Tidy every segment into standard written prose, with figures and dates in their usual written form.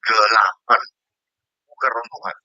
Kegelapan, keruntuhan.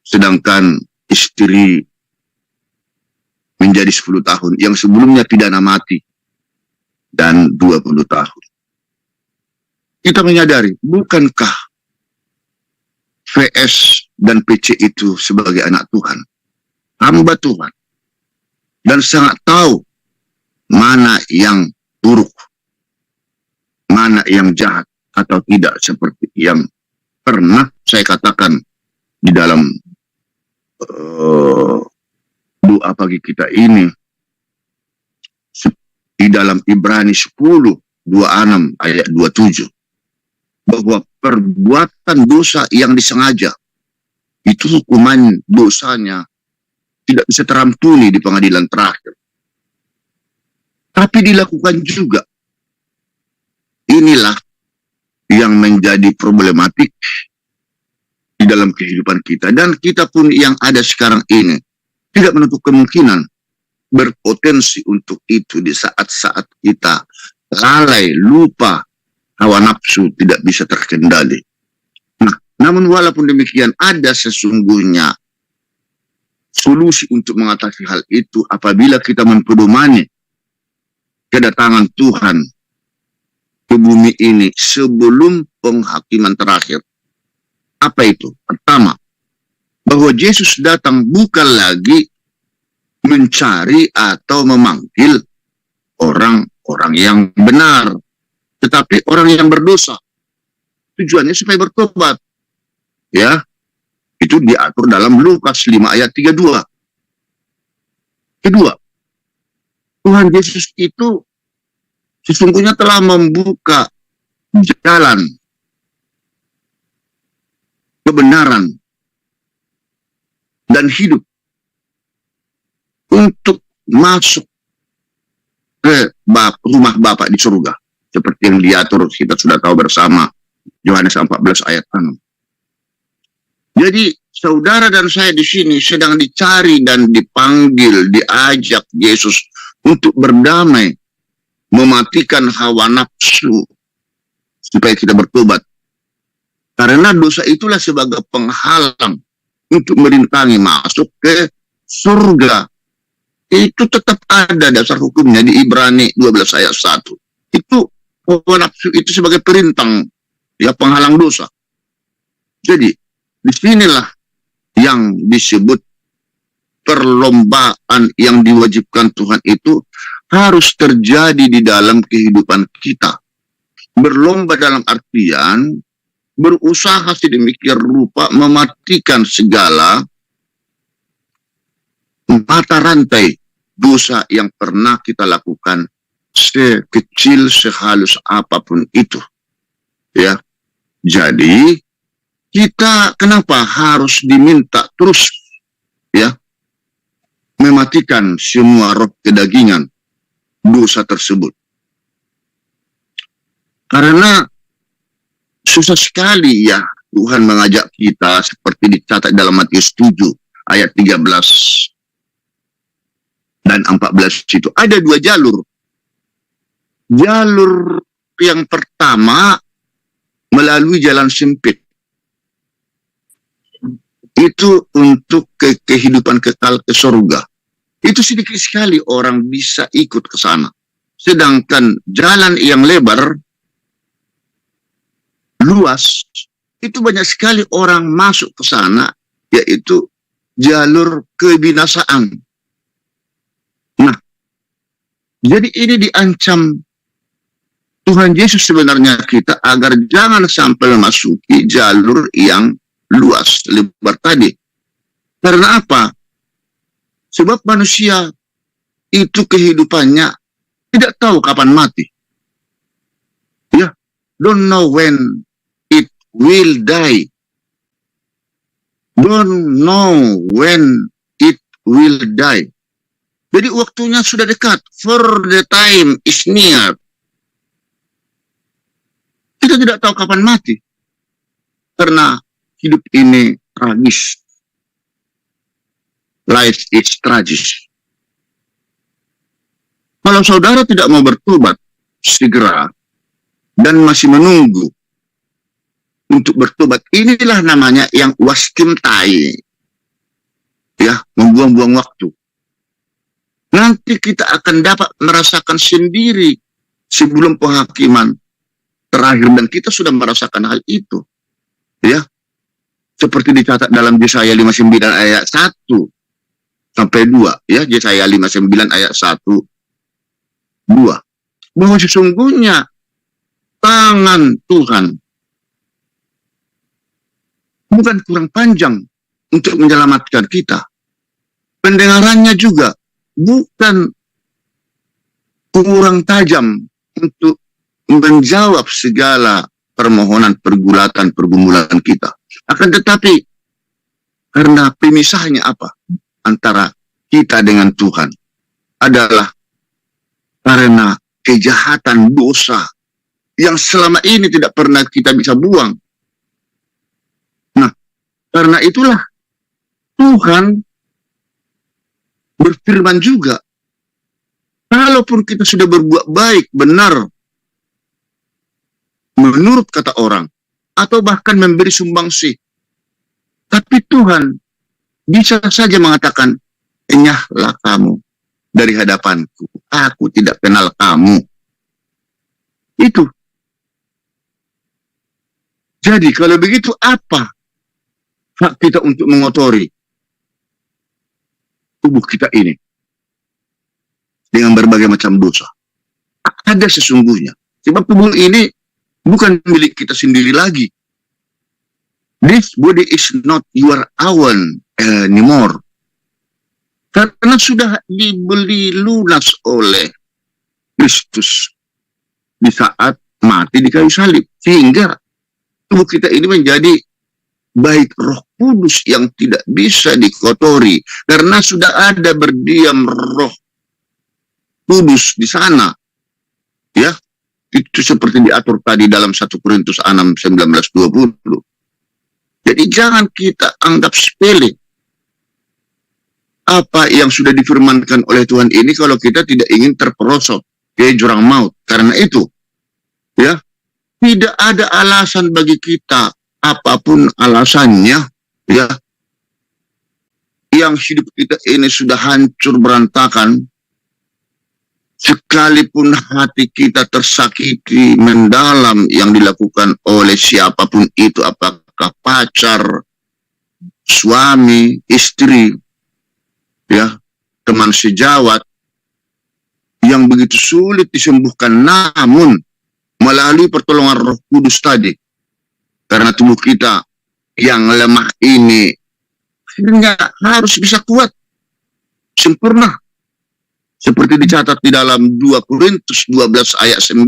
Sedangkan istri menjadi 10 tahun, yang sebelumnya pidana mati dan 20 tahun. Kita menyadari, bukankah VS dan PC itu sebagai anak Tuhan, hamba Tuhan, dan sangat tahu mana yang buruk, mana yang jahat atau tidak, seperti yang pernah saya katakan di dalam doa pagi kita ini, di dalam Ibrani 10:26 ayat 27, bahwa perbuatan dosa yang disengaja itu hukuman dosanya tidak bisa terampuni di pengadilan terakhir, tapi dilakukan juga. Inilah yang menjadi problematik di dalam kehidupan kita, dan kita pun yang ada sekarang ini tidak menutup kemungkinan berpotensi untuk itu di saat-saat kita lalai, lupa, hawa nafsu tidak bisa terkendali. Nah, namun walaupun demikian, ada sesungguhnya solusi untuk mengatasi hal itu apabila kita mempedomani kedatangan Tuhan ke bumi ini sebelum penghakiman terakhir. Apa itu? Pertama, bahwa Yesus datang bukan lagi mencari atau memanggil orang-orang yang benar, tetapi orang yang berdosa. Tujuannya supaya bertobat. Ya, itu diatur dalam Lukas 5 ayat 32. Kedua, Tuhan Yesus itu sesungguhnya telah membuka jalan kebenaran dan hidup untuk masuk ke rumah Bapa di surga, seperti yang diatur kita sudah tahu bersama, Yohanes 14 ayat 6. Jadi saudara dan saya di sini sedang dicari dan dipanggil, diajak Yesus untuk berdamai, mematikan hawa nafsu supaya kita bertobat. Karena dosa itulah sebagai penghalang untuk merintangi masuk ke surga. Itu tetap ada dasar hukumnya di Ibrani 12 ayat 1. Itu hawa nafsu itu sebagai perintang, ya, penghalang dosa. Jadi disinilah yang disebut perlombaan yang diwajibkan Tuhan itu harus terjadi di dalam kehidupan kita. Berlomba dalam artian berusaha sedemikian rupa mematikan segala mata rantai dosa yang pernah kita lakukan, sekecil sehalus apapun itu, ya. Jadi kita kenapa harus diminta terus, ya, mematikan semua roh kedagingan dosa tersebut? Karena susah sekali, ya, Tuhan mengajak kita seperti dicatat dalam Matius 7 ayat 13 dan 14 itu. Ada dua jalur. Jalur yang pertama melalui jalan sempit. Itu untuk kehidupan kekal ke surga. Itu sedikit sekali orang bisa ikut ke sana. Sedangkan jalan yang lebar, luas, itu banyak sekali orang masuk ke sana, yaitu jalur kebinasaan. Nah, jadi ini diancam Tuhan Yesus sebenarnya kita agar jangan sampai memasuki jalur yang luas, lebar tadi. Karena apa? Sebab manusia itu kehidupannya tidak tahu kapan mati. Ya, don't know when it will die. Don't know when it will die. Jadi waktunya sudah dekat. For the time is near. Kita tidak tahu kapan mati. Karena hidup ini tragis. Life is tragis. Kalau saudara tidak mau bertobat segera dan masih menunggu untuk bertobat, inilah namanya yang wastim tai. Ya, membuang-buang waktu. Nanti kita akan dapat merasakan sendiri sebelum penghakiman terakhir, dan kita sudah merasakan hal itu. Ya. Seperti dicatat dalam Yesaya 59 ayat 1 sampai 2, ya, Yesaya 59 ayat 1 2. Bahwa sesungguhnya tangan Tuhan bukan kurang panjang untuk menyelamatkan kita. Pendengarannya juga bukan kurang tajam untuk menjawab segala permohonan, pergulatan, pergumulan kita. Akan tetapi, karena pemisahnya apa antara kita dengan Tuhan adalah karena kejahatan dosa yang selama ini tidak pernah kita bisa buang. Nah, karena itulah Tuhan berfirman juga, kalaupun kita sudah berbuat baik, benar, menurut kata orang, atau bahkan memberi sumbangsih, tapi Tuhan bisa saja mengatakan, enyahlah kamu dari hadapanku, aku tidak kenal kamu. Itu. Jadi kalau begitu apa hak kita untuk mengotori tubuh kita ini dengan berbagai macam dosa? Ada sesungguhnya. Sebab tubuh ini bukan milik kita sendiri lagi. This body is not your own anymore. Karena sudah dibeli lunas oleh Kristus di saat mati di kayu salib. Sehingga tubuh kita ini menjadi bait Roh Kudus yang tidak bisa dikotori. Karena sudah ada berdiam Roh Kudus di sana. Ya, itu seperti diatur tadi dalam 1 Korintus 6, 19-20. Jadi jangan kita anggap sepele apa yang sudah difirmankan oleh Tuhan ini kalau kita tidak ingin terperosok ke jurang maut. Karena itu, ya, tidak ada alasan bagi kita apapun alasannya, ya, yang hidup kita ini sudah hancur berantakan, sekalipun hati kita tersakiti mendalam yang dilakukan oleh siapapun itu, apakah pacar, suami, istri, ya, teman sejawat, yang begitu sulit disembuhkan, namun melalui pertolongan Roh Kudus tadi, karena tubuh kita yang lemah ini akhirnya harus bisa kuat, sempurna, seperti dicatat di dalam 2 Korintus 12 ayat 9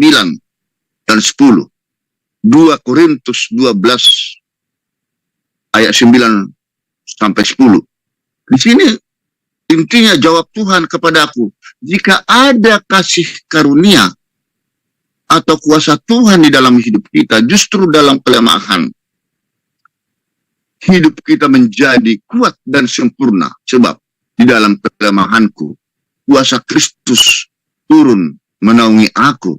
dan 10. 2 Korintus 12 ayat 9 sampai 10. Di sini intinya jawab Tuhan kepadaku, jika ada kasih karunia atau kuasa Tuhan di dalam hidup kita, justru dalam kelemahan, hidup kita menjadi kuat dan sempurna. Sebab di dalam kelemahanku, kuasa Kristus turun menaungi aku.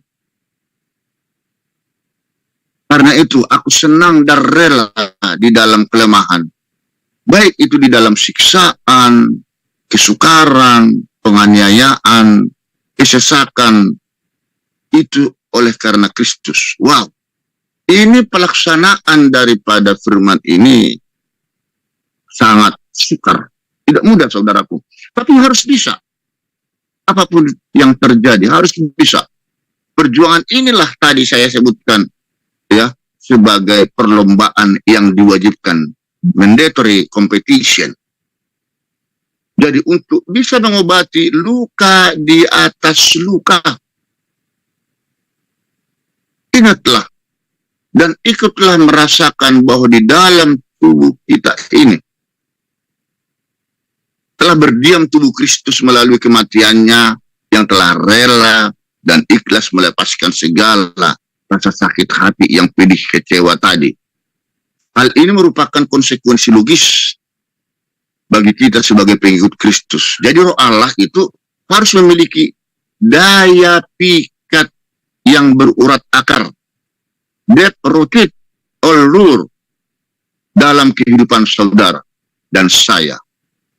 Karena itu aku senang dan rela di dalam kelemahan. Baik itu di dalam siksaan, kesukaran, penganiayaan, kesesakan, itu oleh karena Kristus. Wow, ini pelaksanaan daripada firman ini sangat sukar. Tidak mudah, saudaraku. Tapi harus bisa. Apapun yang terjadi, harus bisa. Perjuangan inilah tadi saya sebutkan, ya, sebagai perlombaan yang diwajibkan. Mandatory competition. Jadi untuk bisa mengobati luka di atas luka, ingatlah dan ikutlah merasakan bahwa di dalam tubuh kita ini telah berdiam tubuh Kristus melalui kematiannya yang telah rela dan ikhlas melepaskan segala rasa sakit hati yang pedih kecewa tadi. Hal ini merupakan konsekuensi logis bagi kita sebagai pengikut Kristus. Jadi Roh Allah itu harus memiliki daya pikat yang berurat akar, depth, rotate, allure dalam kehidupan saudara dan saya.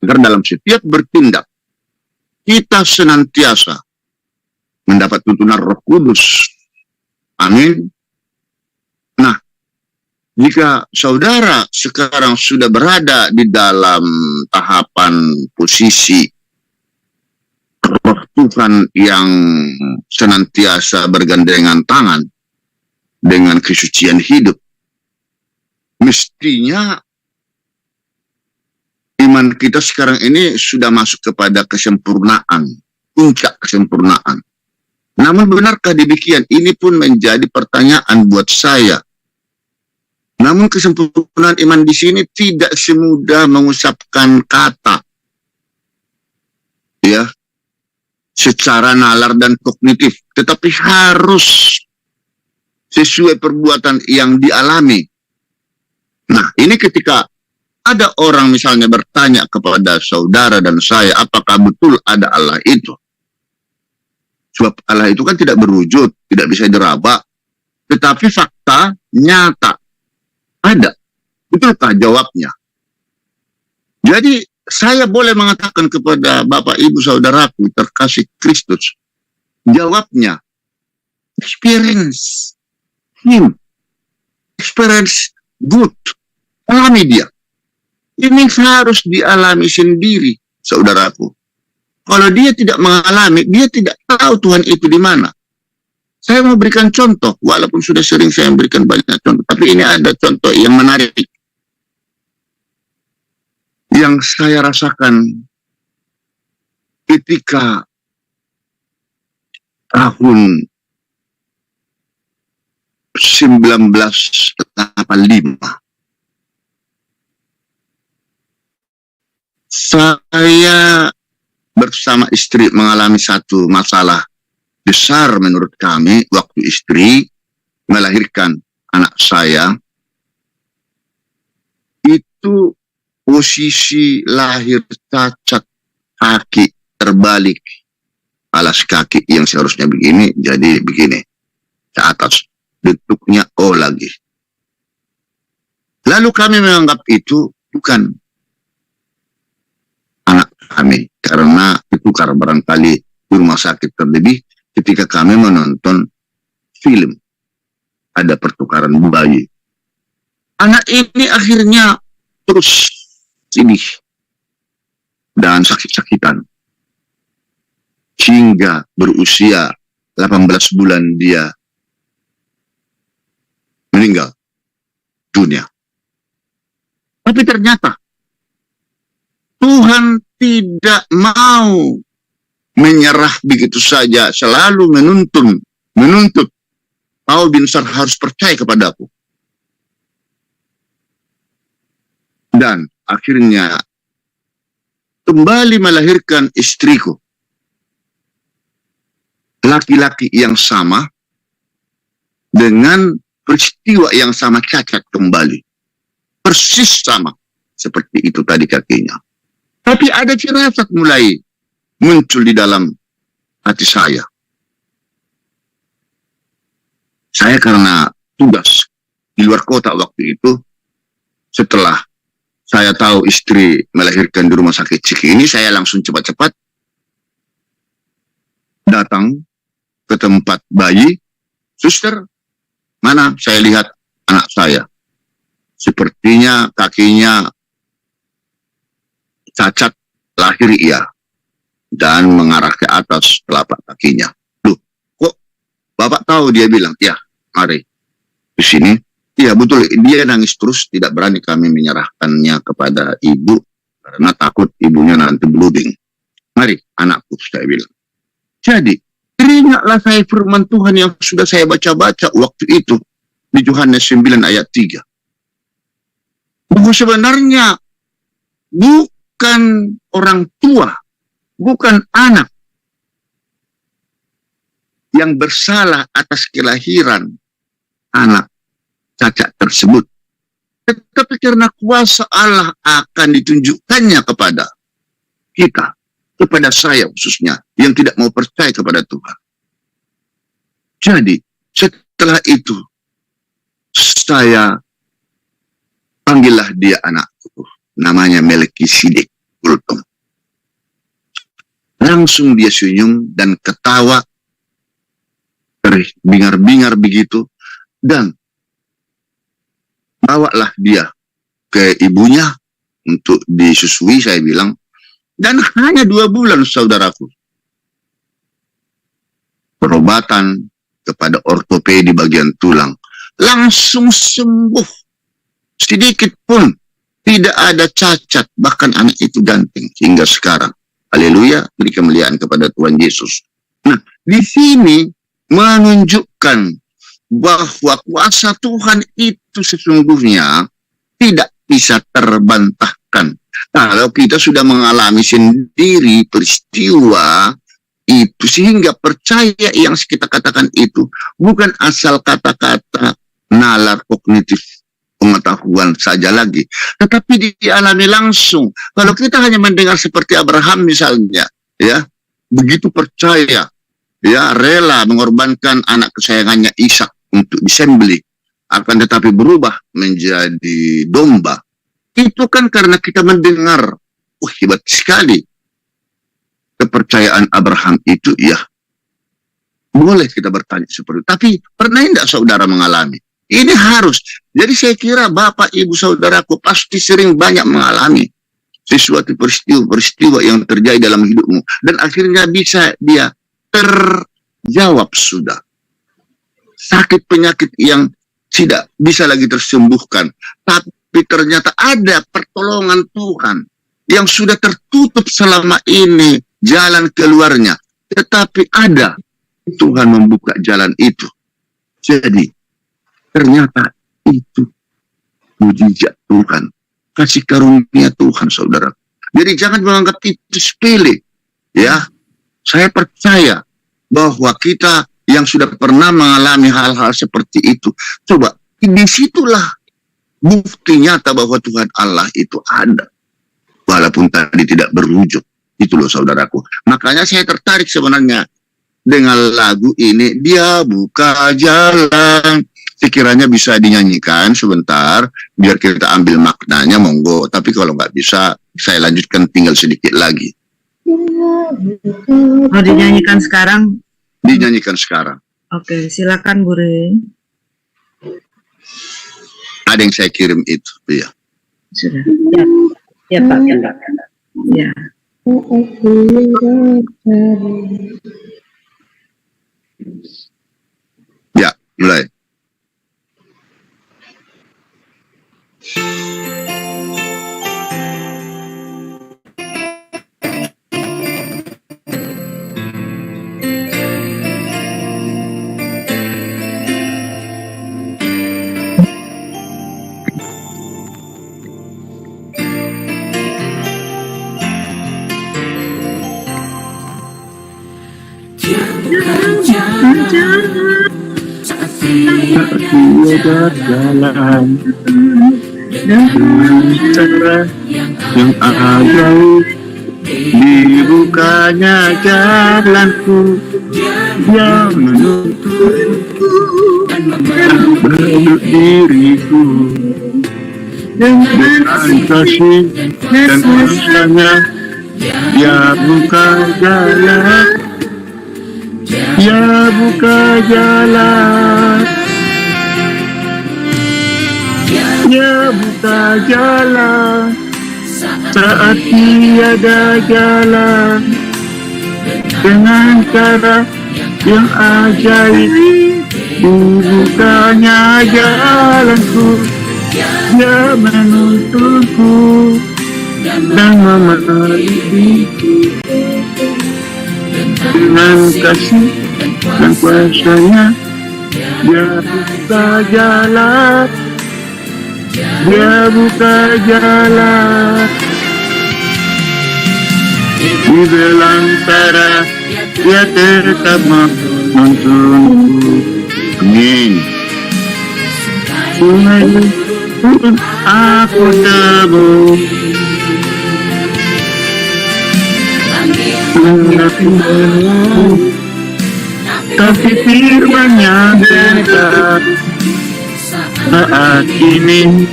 Agar dalam setiap bertindak, kita senantiasa mendapat tuntunan Roh Kudus. Amin. Nah, jika saudara sekarang sudah berada di dalam tahapan posisi Roh Tuhan yang senantiasa bergandengan tangan dengan kesucian hidup, mestinya iman kita sekarang ini sudah masuk kepada kesempurnaan, puncak kesempurnaan. Namun benarkah demikian? Ini pun menjadi pertanyaan buat saya. Namun kesempurnaan iman di sini tidak semudah mengucapkan kata, ya, secara nalar dan kognitif, tetapi harus sesuai perbuatan yang dialami. Nah, ini ketika ada orang misalnya bertanya kepada saudara dan saya, apakah betul ada Allah itu? Sebab Allah itu kan tidak berwujud, tidak bisa diraba, tetapi fakta nyata ada. Betulkah jawabnya? Jadi saya boleh mengatakan kepada Bapak Ibu Saudaraku terkasih Kristus, jawabnya experience him, experience good, alami dia. Ini harus dialami sendiri, saudaraku. Kalau dia tidak mengalami, dia tidak tahu Tuhan itu di mana. Saya mau berikan contoh, walaupun sudah sering saya berikan banyak contoh, tapi ini ada contoh yang menarik yang saya rasakan ketika tahun 1985. Saya bersama istri mengalami satu masalah besar menurut kami waktu istri melahirkan anak saya. Itu posisi lahir cacat, kaki terbalik, alas kaki yang seharusnya begini jadi begini ke atas, bentuknya O lagi. Lalu kami menganggap itu bukan anak kami, karena ditukar barangkali di rumah sakit, terlebih ketika kami menonton film ada pertukaran bayi. Anak ini akhirnya terus sedih dan sakit-sakitan hingga berusia 18 bulan dia meninggal dunia. Tapi ternyata Tuhan tidak mau menyerah begitu saja, selalu menuntut Paul bin Sar harus percaya kepadaku. Dan akhirnya kembali melahirkan istriku. Laki-laki yang sama dengan peristiwa yang sama, cacat kembali. Persis sama seperti itu tadi kakinya. Tapi ada firasat mulai muncul di dalam hati saya. Saya karena tugas di luar kota waktu itu, setelah saya tahu istri melahirkan di rumah sakit Ciki ini, saya langsung cepat-cepat datang ke tempat bayi. Suster, mana? Saya lihat anak saya. Sepertinya kakinya cacat, lahir iya, dan mengarah ke atas telapak kakinya. Loh, kok Bapak tahu? Dia bilang, ya, mari di sini. Iya, betul. Dia nangis terus, tidak berani kami menyerahkannya kepada ibu karena takut ibunya nanti blooding. Mari, anakku, saya bilang. Jadi, teringatlah saya firman Tuhan yang sudah saya baca-baca waktu itu di Yohanes 9 ayat 3. Bahwa sebenarnya bukan orang tua, bukan anak yang bersalah atas kelahiran anak cacat tersebut, tetapi karena kuasa Allah akan ditunjukkannya kepada kita, kepada saya khususnya, yang tidak mau percaya kepada Tuhan. Jadi, setelah itu, saya panggillah dia anakku, namanya Melkisedek. Langsung dia senyum dan ketawa, bingar-bingar begitu, dan bawalah dia ke ibunya untuk disusui, saya bilang. Dan hanya 2 bulan, saudaraku, perobatan kepada ortopedi bagian tulang, langsung sembuh. Sedikit pun tidak ada cacat, bahkan anak itu ganteng hingga sekarang. Haleluya, beri kemuliaan kepada Tuhan Yesus. Nah, di sini menunjukkan bahwa kuasa Tuhan itu sesungguhnya tidak bisa terbantahkan. Kalau kita sudah mengalami sendiri peristiwa itu, sehingga percaya yang kita katakan itu bukan asal kata-kata nalar kognitif pengetahuan saja lagi, tetapi dialami langsung. Kalau kita hanya mendengar seperti Abraham misalnya, ya, begitu percaya, ya, rela mengorbankan anak kesayangannya Ishak untuk disembelih, akan tetapi berubah menjadi domba. Itu kan karena kita mendengar, hebat sekali kepercayaan Abraham itu, ya. Boleh kita bertanya seperti itu. Tapi pernah tidak saudara mengalami? Ini harus. Jadi saya kira Bapak, Ibu, Saudaraku pasti sering banyak mengalami sesuatu peristiwa-peristiwa yang terjadi dalam hidupmu. Dan akhirnya bisa dia terjawab sudah. Sakit penyakit yang tidak bisa lagi tersembuhkan. Tapi ternyata ada pertolongan Tuhan yang sudah tertutup selama ini jalan keluarnya. Tetapi ada Tuhan membuka jalan itu. Jadi ternyata itu mujizat Tuhan, kasih karunia Tuhan, saudara. Jadi jangan menganggap itu sepele. Ya, saya percaya bahwa kita yang sudah pernah mengalami hal-hal seperti itu, coba, disitulah bukti nyata bahwa Tuhan Allah itu ada. Walaupun tadi tidak berwujud. Itu loh saudaraku. Makanya saya tertarik sebenarnya dengan lagu ini. Dia buka jalan sekiranya bisa dinyanyikan sebentar, biar kita ambil maknanya, monggo. Tapi kalau nggak bisa, saya lanjutkan tinggal sedikit lagi. Mau dinyanyikan sekarang? Dinyanyikan sekarang. Oke, silakan Bu Re. Ada yang saya kirim itu, ya. Sudah. Ya Pak. Ya. Ya, mulai. Tiada jalan dengan cara yang ajaib, dibukanya jalanku, dia menuntunku dan membentuk diriku dengan kasih dan kuasanya. Dia buka jalan, dia buka jalan, dia buka jalan saat tiada jalan, dengan cara yang ajaib, dibukanya jalanku, dia menuntunku dan memelidiku dengan kasih dan kuasanya. Dia buka jalan, dia buka jalan di belantara, dia tetap menuntunku. Amin. Sungai pun aku temui, tapi firman-Nya benar. Saat ini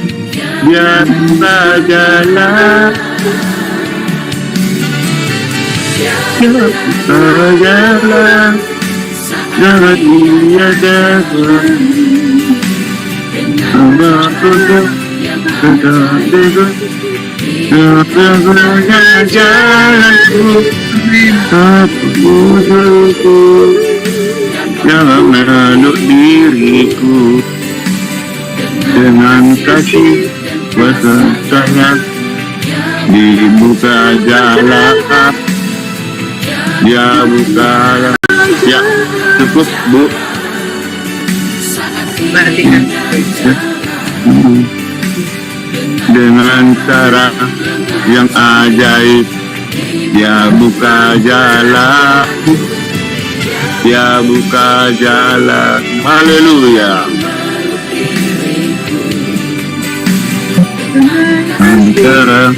dia buka jalan, dia buka jalan, jangan dia dapat Sesungguhnya jalanku, petunjukku, jangan meluk diriku dengan kasih kuasanya. Dibuka jalan, dia buka jalan. Ya, cukup Bu. Dengan cara yang ajaib, dia buka jalan, dia buka jalan. Haleluya. Antara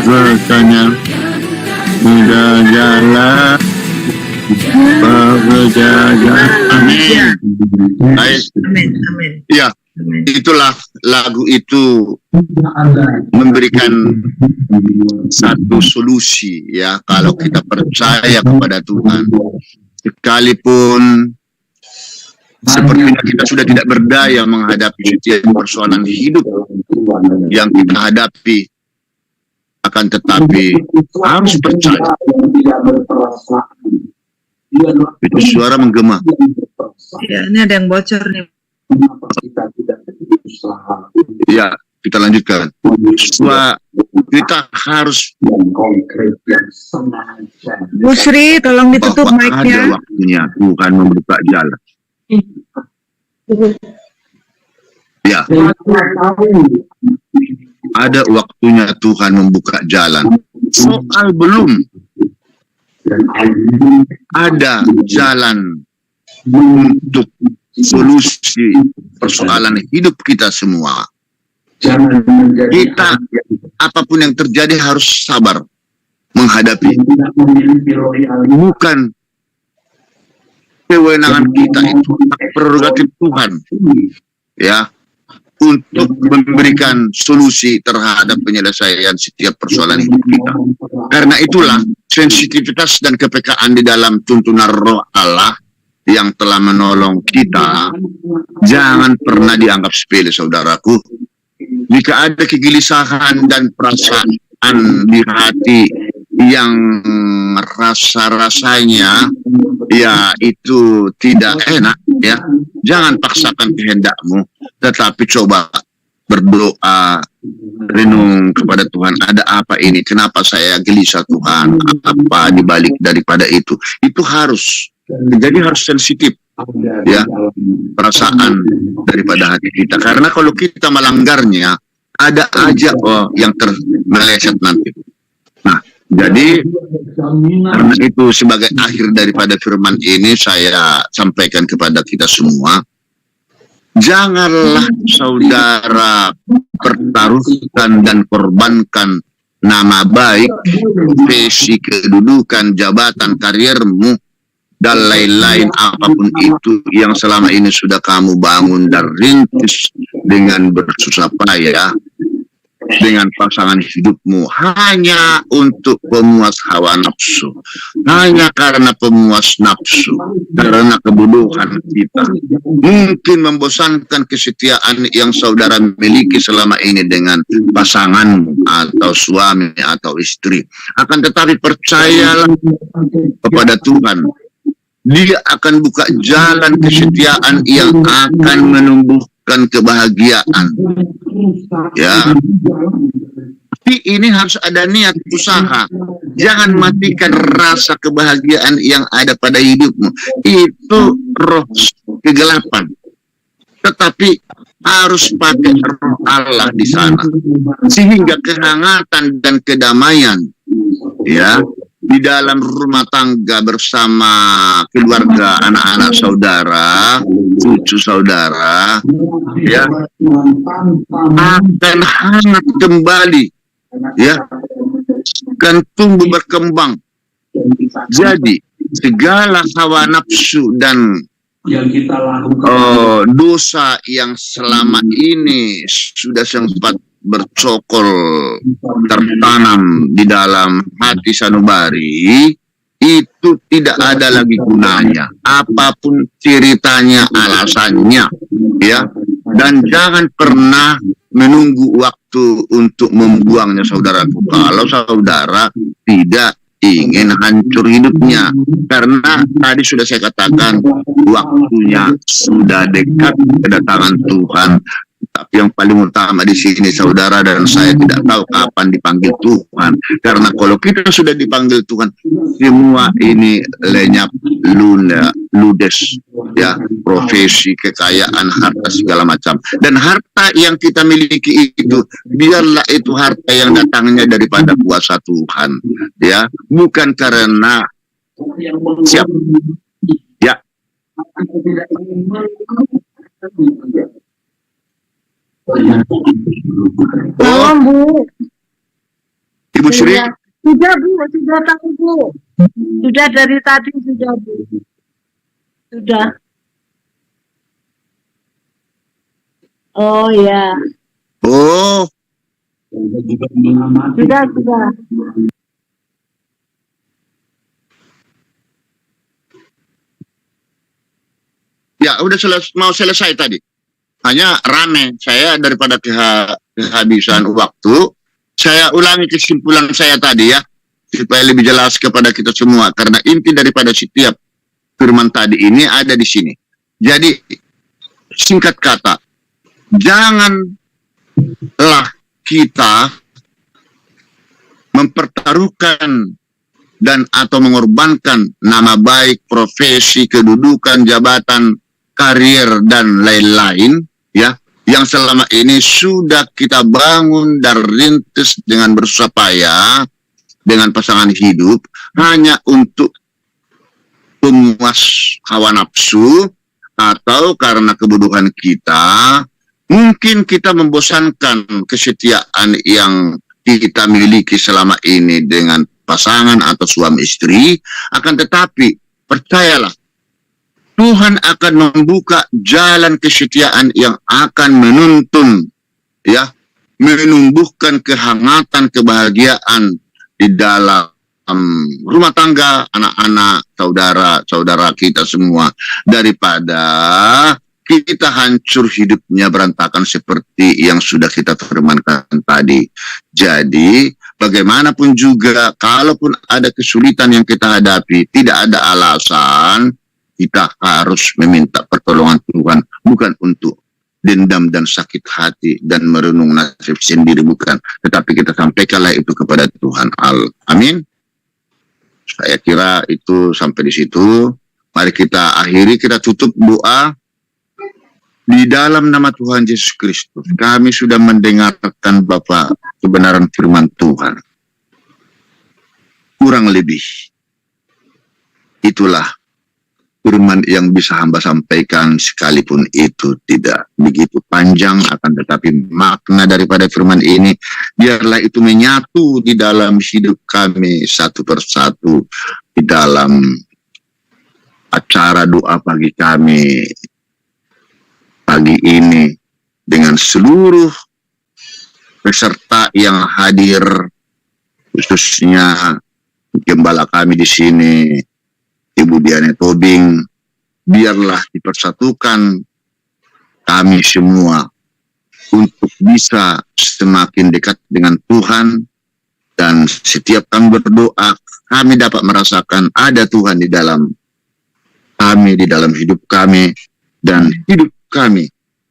kuasanya, udah jalan, berjalan. Amin. Baik. Amin. Amin. Ya, itulah lagu itu memberikan satu solusi, ya, kalau kita percaya kepada Tuhan. Sekalipun sepertinya kita sudah tidak berdaya menghadapi setiap persoalan hidup yang kita hadapi, akan tetapi harus percaya. Itu suara menggema. Ya, ini ada yang bocor nih. Ya, kita lanjutkan. Kita harus Bu Sri, tolong ditutup bahwa mic-nya. ada waktunya Tuhan membuka jalan. Ya, ada waktunya Tuhan membuka jalan. Soal belum ada jalan untuk solusi persoalan hidup kita semua. Kita, apapun yang terjadi, harus sabar menghadapi. Bukan kewenangan kita itu, hak prerogatif Tuhan, ya, untuk memberikan solusi terhadap penyelesaian setiap persoalan hidup kita. Karena itulah sensitivitas dan kepekaan di dalam tuntunan Roh Allah yang telah menolong kita jangan pernah dianggap sepele, saudaraku. Jika ada kegelisahan dan perasaan di hati yang rasa-rasanya ya itu tidak enak, ya, jangan paksakan kehendakmu, tetapi coba berdoa, renung kepada Tuhan. Ada apa ini? Kenapa saya gelisah, Tuhan? Apa dibalik daripada itu? Itu harus, jadi harus sensitif, ya, perasaan daripada hati kita. Karena kalau kita melanggarnya, ada aja yang meleset nanti. Nah, jadi karena itu sebagai akhir daripada firman ini saya sampaikan kepada kita semua, janganlah saudara pertaruhkan dan korbankan nama baik, profesi, kedudukan, jabatan, karirmu, dan lain-lain apapun itu yang selama ini sudah kamu bangun dan rintis dengan bersusah payah dengan pasangan hidupmu hanya untuk pemuas hawa nafsu, hanya karena pemuas nafsu, karena kebodohan kita. Mungkin membosankan kesetiaan yang saudara miliki selama ini dengan pasanganmu atau suami atau istri. Akan tetapi percayalah kepada Tuhan, Dia akan buka jalan kesetiaan yang akan menumbuhkan kebahagiaan. Ya, tapi ini harus ada niat usaha. Jangan matikan rasa kebahagiaan yang ada pada hidupmu. Itu roh kegelapan. Tetapi harus pakai roh Allah di sana, sehingga kehangatan dan kedamaian, ya, di dalam rumah tangga bersama keluarga, anak-anak saudara, cucu saudara, ya, akan hangat kembali, ya, akan tumbuh berkembang. Jadi segala hawa nafsu dan dosa yang selama ini sudah sempat bercokol tertanam di dalam hati sanubari itu tidak ada lagi gunanya, apapun ceritanya, alasannya, ya, dan jangan pernah menunggu waktu untuk membuangnya, saudaraku. Kalau saudara tidak ingin hancur hidupnya, karena tadi sudah saya katakan waktunya sudah dekat kedatangan Tuhan. Tapi yang paling utama di sini, saudara dan saya tidak tahu kapan dipanggil Tuhan. Karena kalau kita sudah dipanggil Tuhan, semua ini lenyap, ludes, ya, profesi, kekayaan, harta segala macam. Dan harta yang kita miliki itu, biarlah itu harta yang datangnya daripada kuasa Tuhan, ya, bukan karena siap, ya. Tolong Bu. Ibu Sri. Sudah Bu, sudah tahu Bu. Sudah dari tadi sudah Bu. Sudah. Oh ya. Oh. Sudah. Ya, udah mau selesai tadi. Hanya rame, saya daripada kehabisan waktu, saya ulangi kesimpulan saya tadi, ya, supaya lebih jelas kepada kita semua. Karena inti daripada setiap firman tadi ini ada di sini. Jadi, singkat kata, janganlah kita mempertaruhkan dan atau mengorbankan nama baik, profesi, kedudukan, jabatan, karir, dan lain-lain, ya, yang selama ini sudah kita bangun dan rintis dengan bersusah payah dengan pasangan hidup hanya untuk pemuas hawa nafsu atau karena kebodohan kita. Mungkin kita membosankan kesetiaan yang kita miliki selama ini dengan pasangan atau suami istri, akan tetapi percayalah, Tuhan akan membuka jalan kesetiaan yang akan menuntun, ya, menumbuhkan kehangatan, kebahagiaan di dalam rumah tangga, anak-anak, saudara-saudara kita semua, daripada kita hancur hidupnya berantakan seperti yang sudah kita firmankan tadi. Jadi, bagaimanapun juga, kalaupun ada kesulitan yang kita hadapi, tidak ada alasan kita harus meminta pertolongan Tuhan, bukan untuk dendam dan sakit hati dan merenung nasib sendiri, bukan. Tetapi kita sampaikanlah itu kepada Tuhan. Amin. Saya kira itu sampai di situ. Mari kita akhiri, kita tutup doa. Di dalam nama Tuhan Yesus Kristus, kami sudah mendengarkan Bapak kebenaran firman Tuhan. Kurang lebih, itulah firman yang bisa hamba sampaikan, sekalipun itu tidak begitu panjang, akan tetapi makna daripada firman ini, biarlah itu menyatu di dalam hidup kami satu persatu, di dalam acara doa pagi kami pagi ini, dengan seluruh peserta yang hadir, khususnya gembala kami di sini, Ibu Diane Tobing. Biarlah dipersatukan kami semua untuk bisa semakin dekat dengan Tuhan, dan setiap kami berdoa, kami dapat merasakan ada Tuhan di dalam kami, di dalam hidup kami, dan hidup kami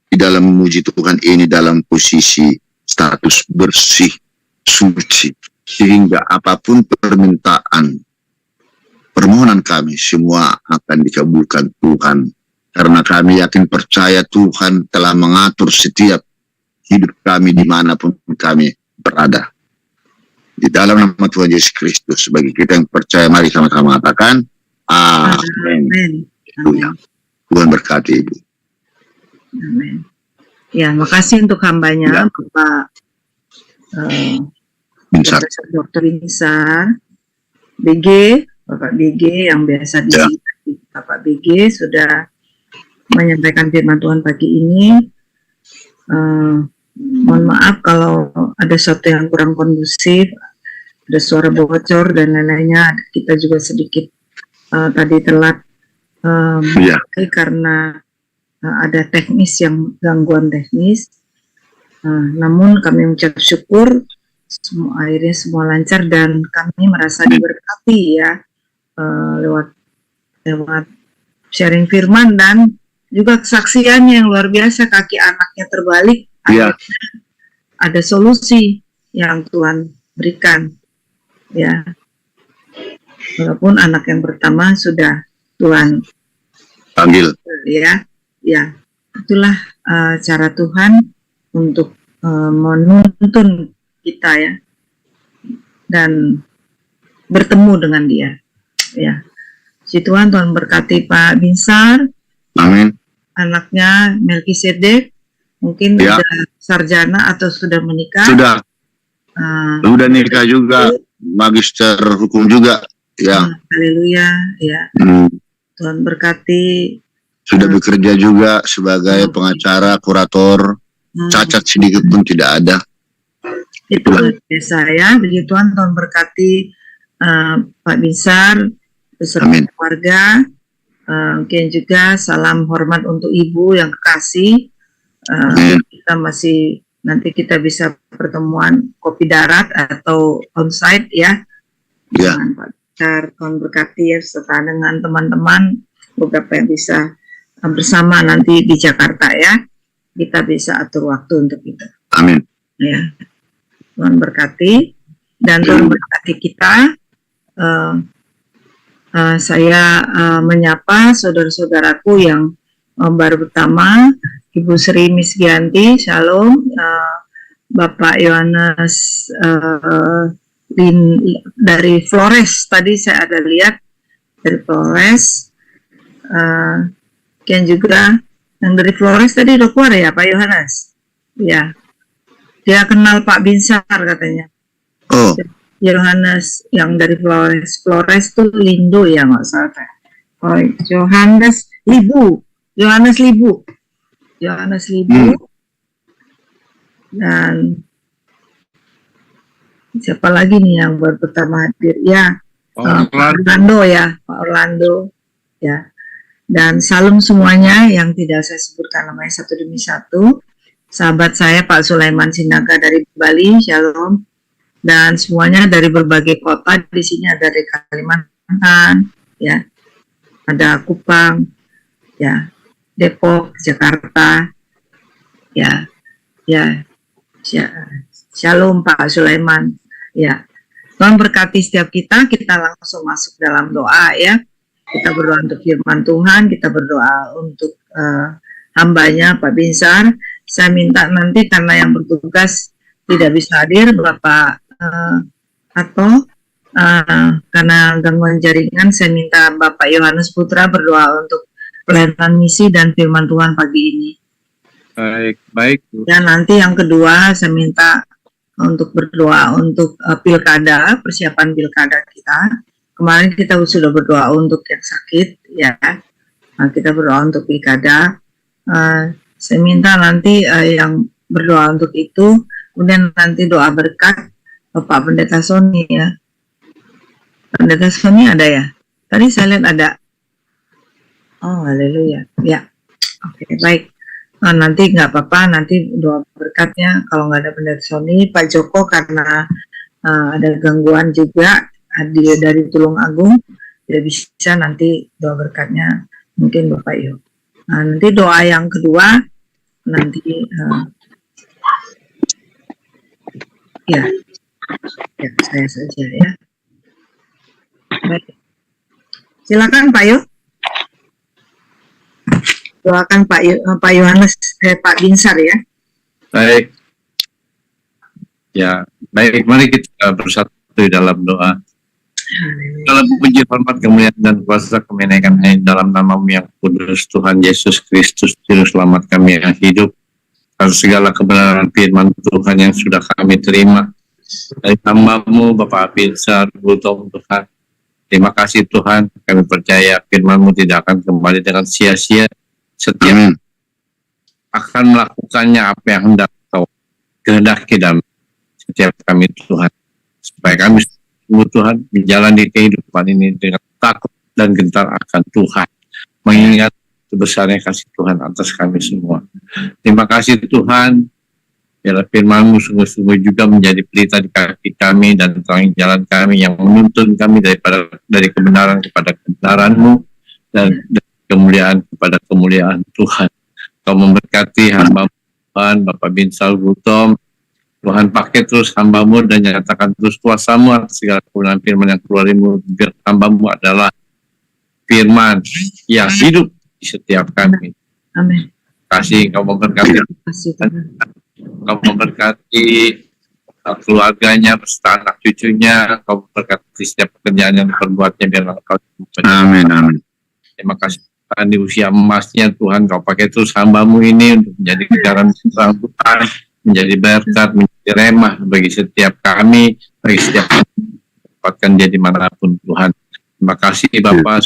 di dalam memuji Tuhan ini dalam posisi status bersih, suci, sehingga apapun permohonan kami semua akan dikabulkan Tuhan, karena kami yakin percaya Tuhan telah mengatur setiap hidup kami dimanapun kami berada. Di dalam nama Tuhan Yesus Kristus, bagi kita yang percaya, mari sama-sama katakan amin. Tuhan berkati Ibu. Amin. Ya, makasih untuk hambanya, Ya. Bapak Binsar. Dr. Binsar, BG, Bapak BG yang biasa di Ya. Bapak BG sudah menyampaikan firman Tuhan pagi ini. Mohon maaf kalau ada sesuatu yang kurang kondusif, ada suara bocor dan lain-lainnya. Kita juga sedikit tadi telat Ya. karena ada gangguan teknis. Namun kami mengucap syukur akhirnya semua lancar, dan kami merasa diberkati ya lewat sharing firman dan juga kesaksiannya yang luar biasa. Kaki anaknya terbalik, Ya. ada solusi yang Tuhan berikan ya, walaupun anak yang pertama sudah Tuhan Panggil. ya. Itulah cara Tuhan untuk menuntun kita ya, dan bertemu dengan Dia ya. Si Tuhan berkati Pak Binsar, Amin. anaknya Melkisedek, mungkin Ya. sudah sarjana atau sudah menikah. Sudah nikah juga, magister hukum juga, ya. Haleluya ya. Tuhan berkati. Sudah bekerja juga sebagai pengacara, kurator, cacat sedikit pun tidak ada. Itu biasa ya. Begitu Tuhan berkati Pak Binsar beserta Amin. keluarga. Mungkin juga salam hormat untuk Ibu yang kekasih. Amin. Kita masih, nanti kita bisa pertemuan kopi darat atau onsite ya. Ya. Dengan Pak Binsar, Tuhan berkati ya, serta dengan teman-teman beberapa yang bisa bersama nanti di Jakarta ya. Kita bisa atur waktu untuk itu. Amin. Ya, Tuhan berkati, dan Tuhan berkati kita. Saya menyapa saudara-saudaraku yang baru pertama, Ibu Sri Misgianti, Shalom, Bapak Yohanes dari Flores, tadi saya ada lihat dari Flores, dan juga yang dari Flores tadi udah keluar ya Pak Yohanes, ya. Dia kenal Pak Binsar katanya. Oh, Yohanes yang dari Flores itu Lindo ya nggak salah. Oh, Yohanes Yohanes Libu. Dan siapa lagi nih yang baru pertama hadir? Ya, Pak Orlando ya, Pak Orlando ya. Dan salam semuanya yang tidak saya sebutkan namanya satu demi satu. Sahabat saya Pak Sulaiman Sinaga dari Bali, Shalom. Dan semuanya dari berbagai kota. Di sini ada dari Kalimantan, ya, ada Kupang, ya, Depok, Jakarta, ya, Shalom Pak Sulaiman, ya. Tuhan berkati setiap kita langsung masuk dalam doa ya. Kita berdoa untuk firman Tuhan, kita berdoa untuk hambanya Pak Binsar. Saya minta nanti karena yang bertugas tidak bisa hadir, Bapak atau karena gangguan jaringan, saya minta Bapak Yohanes Putra berdoa untuk pelayanan misi dan firman Tuhan pagi ini. Baik. Dan nanti yang kedua saya minta untuk berdoa untuk pilkada, persiapan pilkada kita. Kemarin kita sudah berdoa untuk yang sakit, ya. Nah, kita berdoa untuk pilkada. Saya minta nanti yang berdoa untuk itu, kemudian nanti doa berkat Bapak Pendeta Sony ya. Pendeta Sony ada ya? Tadi saya lihat ada. Oh, haleluya. Ya, oke, baik. Nah, nanti nggak apa-apa, nanti doa berkatnya kalau nggak ada Pendeta Sony, Pak Joko karena ada gangguan juga hadir dari Tulung Agung, tidak bisa nanti doa berkatnya mungkin Bapak Yo. Nah, nanti doa yang kedua nanti ya saya saja ya. Baik. Silakan Pak Yo. Doakan Pak Yohanes, Pak Binsar ya. Baik. Ya, baik. Mari kita bersatu dalam doa. Dalam puji hormat kemuliaan dan kuasa kami naikkan dalam nama-Mu yang kudus, Tuhan Yesus Kristus, Juru Selamat kami yang hidup. Atas segala kebenaran firman Tuhan yang sudah kami terima dari hamba-Mu Bapak Binsar Gultom Tuhan. Terima kasih Tuhan, kami percaya firman-Mu tidak akan kembali dengan sia-sia. Setiap akan melakukannya apa yang hendak Kau kehendaki dalam setiap kami Tuhan, supaya kami Tuhan menjalani kehidupan ini dengan takut dan gentar akan Tuhan, mengingat sebesarnya kasih Tuhan atas kami semua. Terima kasih Tuhan, biarlah firman-Mu sungguh-sungguh juga menjadi pelita di kaki kami dan terang jalan kami yang menuntun kami dari kebenaran kepada kebenaran-Mu dan kemuliaan kepada kemuliaan Tuhan. Kau memberkati hamba Tuhan Bapak Binsar Gultom. Tuhan pakai terus hamba-Mu dan nyatakan terus kuasa-Mu atas segala kebenaran firman yang keluar dari-Mu. Biar hamba-Mu adalah firman yang hidup di setiap kami. Amin. Kasih Kau memberkati. Kau memberkati keluarganya beserta anak cucunya. Kau memberkati setiap pekerjaan yang diperbuatnya. Biar Kau Amin. Terima kasih Tuhan, di usia emasnya Tuhan Kau pakai terus hamba-Mu ini untuk menjadi kejaran Tuhan, menjadi berkat, menjadi remah bagi setiap kami, bagi setiap kami, dapatkan dia dimanapun Tuhan. Terima kasih Bapak,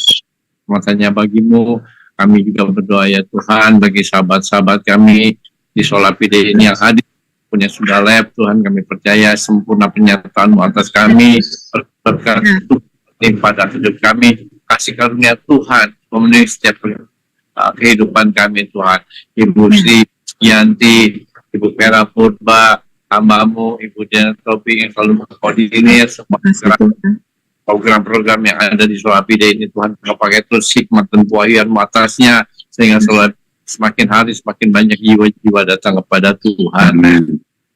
makanya bagimu kami juga berdoa ya Tuhan bagi sahabat-sahabat kami di Solapide ini yang hadir punya sudah live Tuhan, kami percaya sempurna penyertaan-Mu atas kami, berkat Tuhan pada hidup kami, kasih karunia Tuhan memenuhi setiap kehidupan kami Tuhan. Ibu Sri Yanti, Ibu Vera Purba, hamba-Mu, Ibu Janet Topik yang selalu mengkoordinir semua program-program yang ada di Solapide ini Tuhan. Kau pakai terus hikmat dan wahyu-Mu atasnya sehingga semakin hari semakin banyak jiwa-jiwa datang kepada Tuhan.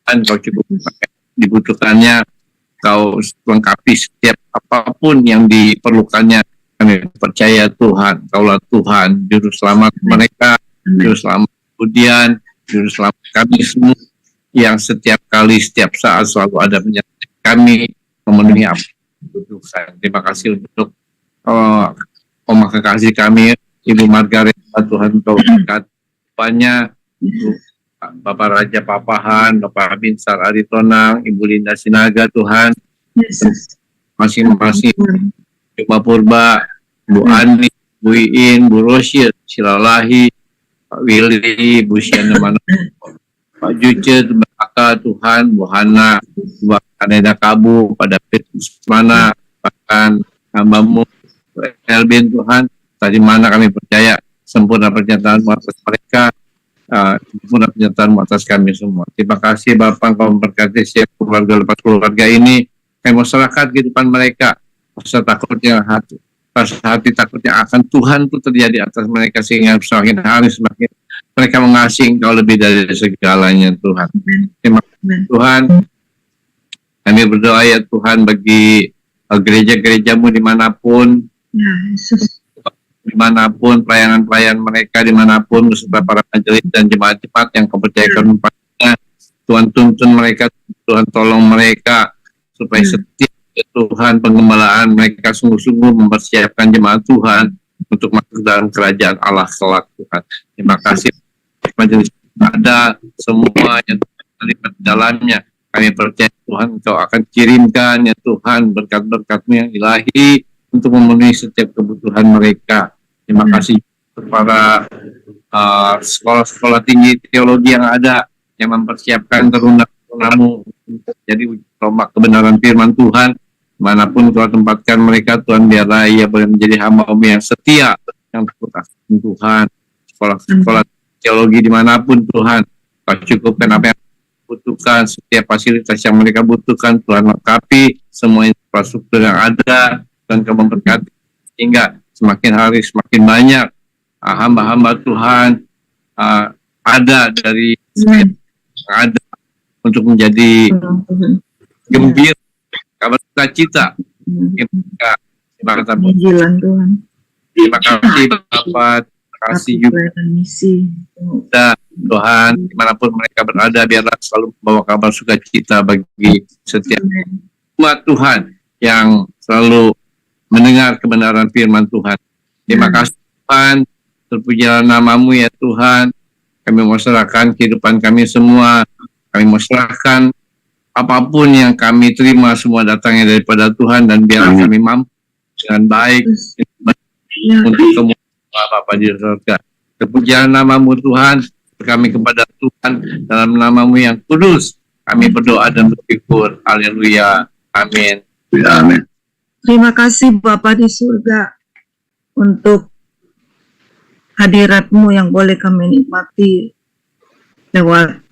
Dan Kau cukup dibutuhkannya, Kau lengkapi setiap apapun yang diperlukannya. Kami percaya Tuhan, Kaulah Tuhan, Juru Selamat mereka, Juru Selamat kemudian, Juru Selamat kami semua yang setiap kali, setiap saat selalu ada menyertai kami, memenuhi apa yang dibutuhkan. Terima kasih untuk Oma kekasih kami, Ibu Margareta, Tuhan Kau berkati banyak, Bapak Raja Papahan, Bapak Binsar Aritonang, Ibu Linda Sinaga, Tuhan, masing-masing Mbak Purba, Bu Ani, Bu Iin, Bu Rosyid, Silalahi, Pak Willy, Bu Siana Mana, Pak Juce, Mbak Tuhan, Bu Hana, Bu Aneda Kabu, Pak David Usmana, bahkan hamba-Mu, Elvin Tuhan, tadi mana kami percaya sempurna pernyataan-Mu atas mereka, sempurna pernyataan-Mu atas kami semua. Terima kasih Bapak, Kau memberkati setiap keluarga lepas keluarga ini, kami masyarakat kehidupan mereka, rasa takutnya hati takut yang akan Tuhan itu terjadi atas mereka, sehingga semakin hari semakin mereka mengasihi Engkau lebih dari segalanya Tuhan. Terima kasih Tuhan. Kami berdoa ya Tuhan bagi gereja-gereja-Mu dimanapun, Ya, Yesus. dimanapun pelayanan-pelayan mereka, dimanapun beserta para majelis dan jemaat-jemaat yang Kau percayakan padanya. Tuhan tuntun mereka, Tuhan tolong mereka supaya setiap Tuhan penggembalaan mereka sungguh-sungguh mempersiapkan jemaat Tuhan untuk masuk dalam kerajaan Allah kelak Tuhan. Terima kasih majelis ada semua yang terlibat dalamnya. Kami percaya Tuhan Engkau akan kirimkan ya Tuhan berkat-berkat-Mu yang ilahi untuk memenuhi setiap kebutuhan mereka. Terima kasih kepada sekolah-sekolah tinggi teologi yang ada yang mempersiapkan teruna-Mu jadi tombak kebenaran firman Tuhan. Manapun Kau tempatkan mereka Tuhan, biarlah ia boleh menjadi hamba-Mu yang setia, yang takut akan Tuhan. Sekolah-sekolah teologi dimanapun Tuhan, Kau cukupkan apa yang butuhkan, setiap fasilitas yang mereka butuhkan Tuhan lengkapi, semua infrastruktur yang ada, dan Kau memberkati sehingga semakin hari semakin banyak hamba-hamba Tuhan ada dari yang ada untuk menjadi gembira, kabar sukacita. Terima kasih. Terima kasih Bapak. Terima kasih juga Tuhan, dimanapun mereka berada, biarlah selalu membawa kabar sukacita bagi setiap umat Tuhan yang selalu mendengar kebenaran firman Tuhan. Terima kasih Tuhan, terpujilah nama-Mu ya Tuhan. Kami mau serahkan kehidupan kami semua, kami mau serahkan apapun yang kami terima semua datangnya daripada Tuhan, dan biarlah kami mampu dengan baik untuk semua Bapa di surga. Terpujilah nama-Mu Tuhan, kami kepada Tuhan dalam nama-Mu yang kudus. Kami berdoa dan bersyukur. Haleluya. Amin. Amin. Terima kasih Bapa di surga untuk hadirat-Mu yang boleh kami nikmati lewat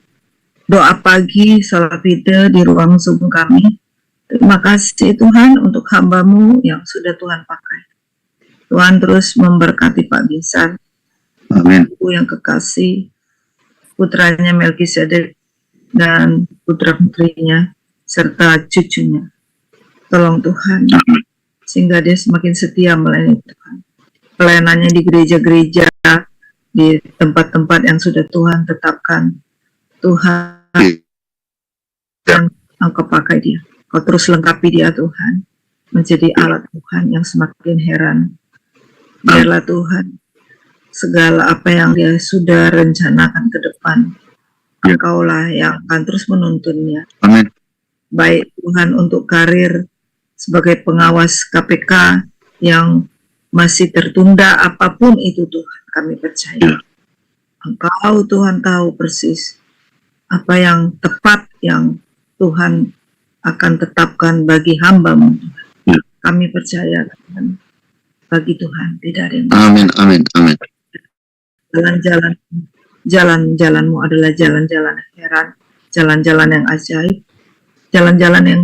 doa pagi, salat ide di ruang Zoom kami. Terima kasih Tuhan untuk hamba-Mu yang sudah Tuhan pakai. Tuhan terus memberkati Pak Binsar, Amin. Ibu yang kekasih, putranya Melkisedek, dan putra-putrinya, serta cucunya. Tolong Tuhan, sehingga dia semakin setia melayani Tuhan. Pelayanannya di gereja-gereja, di tempat-tempat yang sudah Tuhan tetapkan. Tuhan, dan Engkau pakai dia. Kau terus lengkapi dia Tuhan, menjadi alat Tuhan yang semakin heran. Biarlah Tuhan, segala apa yang dia sudah rencanakan ke depan, Engkaulah yang akan terus menuntunnya. Amin. Baik Tuhan untuk karir sebagai pengawas KPK yang masih tertunda, apapun itu Tuhan, kami percaya. Engkau Tuhan tahu persis apa yang tepat yang Tuhan akan tetapkan bagi hamba-Mu. Kami percaya Tuhan, bagi Tuhan tidak ada yang Amin. Amin. Amin. Jalan-jalan-Mu adalah jalan-jalan heran, jalan-jalan yang ajaib, jalan-jalan yang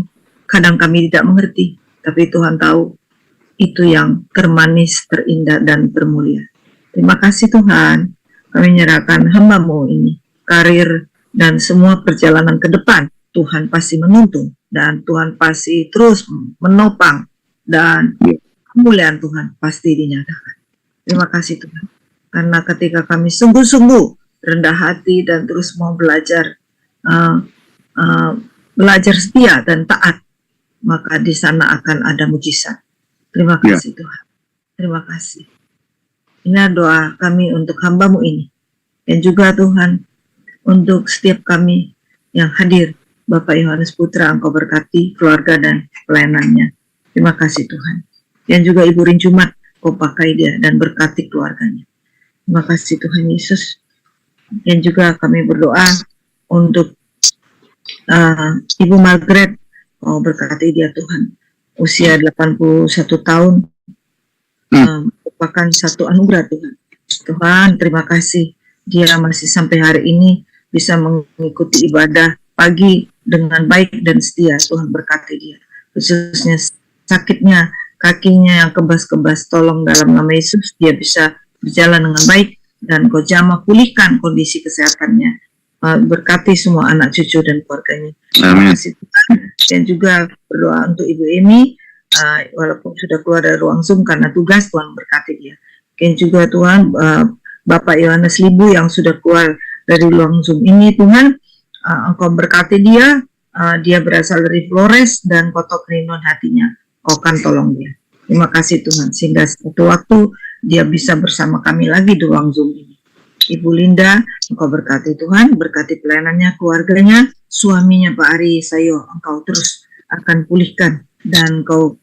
kadang kami tidak mengerti, tapi Tuhan tahu itu yang termanis, terindah, dan termulia. Terima kasih Tuhan, kami menyerahkan hamba-Mu ini, karir dan semua perjalanan ke depan. Tuhan pasti menuntun, dan Tuhan pasti terus menopang, dan kemuliaan Tuhan pasti dinyatakan. Terima kasih Tuhan, karena ketika kami sungguh-sungguh rendah hati dan terus mau belajar setia dan taat, maka di sana akan ada mujizat. Terima kasih Tuhan, terima kasih. Ini doa kami untuk hamba-Mu ini, dan juga Tuhan untuk setiap kami yang hadir. Bapak Yohanes Putra, Engkau berkati keluarga dan pelayanannya. Terima kasih Tuhan. Dan juga Ibu Rincumat, Kau pakai dia dan berkati keluarganya. Terima kasih Tuhan Yesus. Dan juga kami berdoa untuk Ibu Margaret, berkati dia Tuhan. Usia 81 tahun, merupakan satu anugerah Tuhan. Tuhan, terima kasih. Dia masih sampai hari ini bisa mengikuti ibadah pagi dengan baik dan setia. Tuhan berkati dia. Khususnya sakitnya, kakinya yang kebas-kebas, tolong dalam nama Yesus dia bisa berjalan dengan baik dan Kau jamah pulihkan kondisi kesehatannya. Berkati semua anak cucu dan keluarganya. Terima kasih Tuhan. Dan juga berdoa untuk Ibu Emi, walaupun sudah keluar dari ruang Zoom karena tugas, Tuhan berkati dia. Dan juga Tuhan, Bapak Yohanes Libu yang sudah keluar dari ruang Zoom ini, Tuhan, Engkau berkati dia. Dia berasal dari Flores dan kotak kerinduan hatinya. Kau akan tolong dia. Terima kasih Tuhan, sehingga suatu waktu dia bisa bersama kami lagi di ruang Zoom ini. Ibu Linda, Engkau berkati Tuhan, berkati pelayanannya, keluarganya, suaminya Pak Ari Sayo, Engkau terus akan pulihkan dan Engkau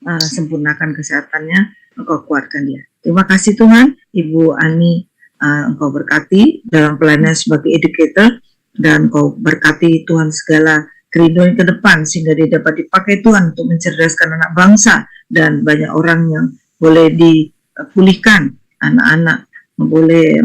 sempurnakan kesehatannya, Engkau kuatkan dia. Terima kasih Tuhan. Ibu Ani, Engkau berkati dalam pelayanan sebagai educator dan Engkau berkati Tuhan segala kerinduan ke depan sehingga dia dapat dipakai Tuhan untuk mencerdaskan anak bangsa dan banyak orang yang boleh dipulihkan, anak-anak boleh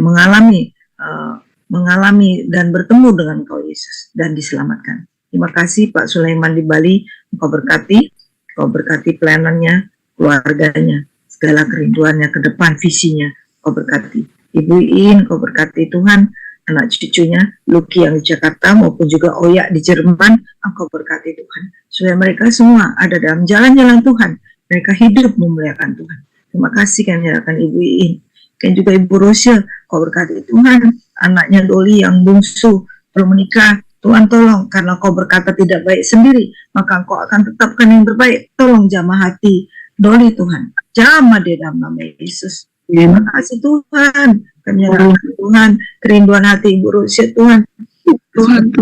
mengalami dan bertemu dengan Kau Yesus dan diselamatkan. Terima kasih Pak Sulaiman di Bali, Engkau berkati pelayanannya, keluarganya, segala kerinduannya ke depan, visinya, Kau berkati. Ibu Iin, Kau berkati Tuhan, anak cucunya, Lucky yang di Jakarta maupun juga Oya di Jerman, Engkau berkati Tuhan. Supaya mereka semua ada dalam jalan-jalan Tuhan, mereka hidup memuliakan Tuhan. Terima kasih kami menyerahkan Ibu Iin. Dan juga Ibu Rosia, Kau berkati Tuhan, anaknya Doli yang bungsu belum menikah, Tuhan tolong, karena Kau berkata tidak baik sendiri, maka Kau akan tetapkan yang terbaik. Tolong jamah hati Doli Tuhan, jamah dia dalam nama Yesus. Terima kasih Tuhan, kami menyerahkan Tuhan, kerinduan hati Ibu Rosia Tuhan,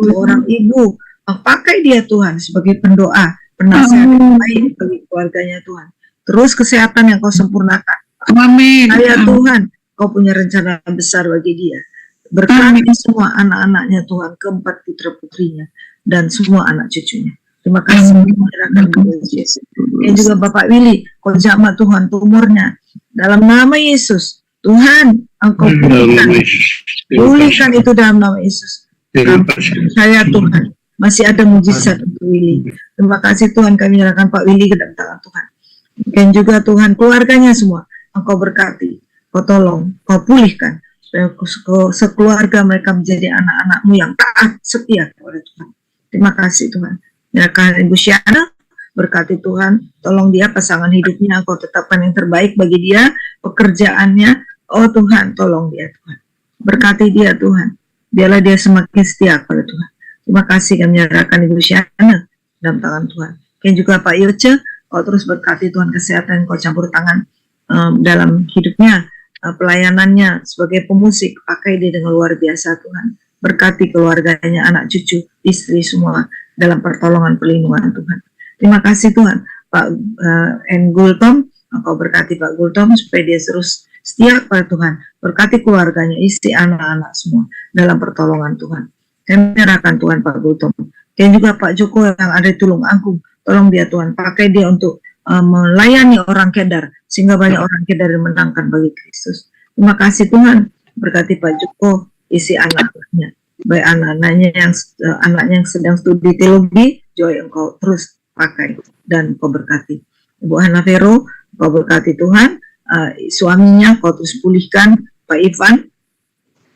orang ibu, pakai dia Tuhan sebagai pendoa, penasihat yang baik bagi keluarganya Tuhan. Terus kesehatan yang Kau sempurnakan. Amin. Ya Tuhan, Kau punya rencana besar bagi dia. Berkati semua anak-anaknya Tuhan, keempat putra-putrinya, dan semua anak cucunya. Terima kasih menyerahkan kepada Yesus. Dan juga Bapak Willy, Kau jamah Tuhan tumornya. Dalam nama Yesus, Tuhan, Engkau pulihkan itu dalam nama Yesus. Saya Tuhan, masih ada mujizat untuk Willy. Terima kasih Tuhan, kami menyerahkan Pak Willy ke dalam tangan Tuhan. Dan juga Tuhan, keluarganya semua, Engkau berkati, Kau tolong, Kau pulihkan, supaya sekeluarga mereka menjadi anak-anak-Mu yang taat, setia kepada Tuhan. Terima kasih Tuhan. Menyerahkan Ibu Syana, berkati Tuhan, tolong dia pasangan hidupnya, Kau tetapkan yang terbaik bagi dia, pekerjaannya, oh Tuhan, tolong dia Tuhan. Berkati dia Tuhan, biarlah dia semakin setia kepada Tuhan. Terima kasih kami menyerahkan Ibu Syana dalam tangan Tuhan. Dan juga Pak Yoce, Kau terus berkati Tuhan kesehatan, Kau campur tangan dalam hidupnya, pelayanannya sebagai pemusik, pakai dia dengan luar biasa Tuhan. Berkati keluarganya, anak cucu, istri semua dalam pertolongan perlindungan Tuhan. Terima kasih Tuhan. Pak N. Gultom, Engkau berkati Pak Gultom supaya dia terus setia kepada Tuhan. Berkati keluarganya, istri, anak-anak semua dalam pertolongan Tuhan. Kami menyerahkan Tuhan Pak Gultom. Dan juga Pak Joko yang ada di Tulung Agung, tolong dia Tuhan, pakai dia untuk melayani orang Kedar, sehingga banyak orang Kedar dimenangkan bagi Kristus. Terima kasih Tuhan, berkati Pak Joko, isi anak-anaknya, baik anaknya yang sedang studi teologi, Joy Engkau terus pakai dan Kau berkati. Ibu Hana Vero, Kau berkati Tuhan, suaminya Kau terus pulihkan, Pak Ivan,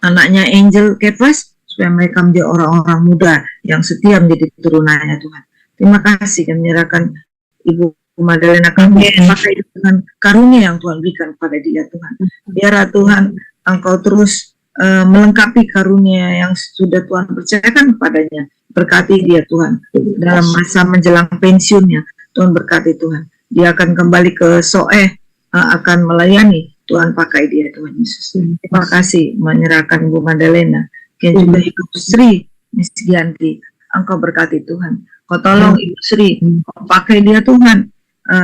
anaknya Angel Kefas, supaya mereka menjadi orang-orang muda yang setia menjadi turunannya Tuhan. Terima kasih kami menyerahkan Ibu Madalena kami pakai dengan karunia yang Tuhan berikan kepada dia Tuhan. Biarlah Tuhan Engkau terus melengkapi karunia yang sudah Tuhan percayakan kepadanya. Berkati dia Tuhan dalam masa menjelang pensiunnya. Tuhan berkati Tuhan. Dia akan kembali ke Soeh, akan melayani. Tuhan pakai dia Tuhan Yesus. Terima kasih menyerahkan Ibu Madalena dan juga Ibu Sri Misgianti. Engkau berkati Tuhan. Kau tolong Ibu Sri, Kau pakai dia Tuhan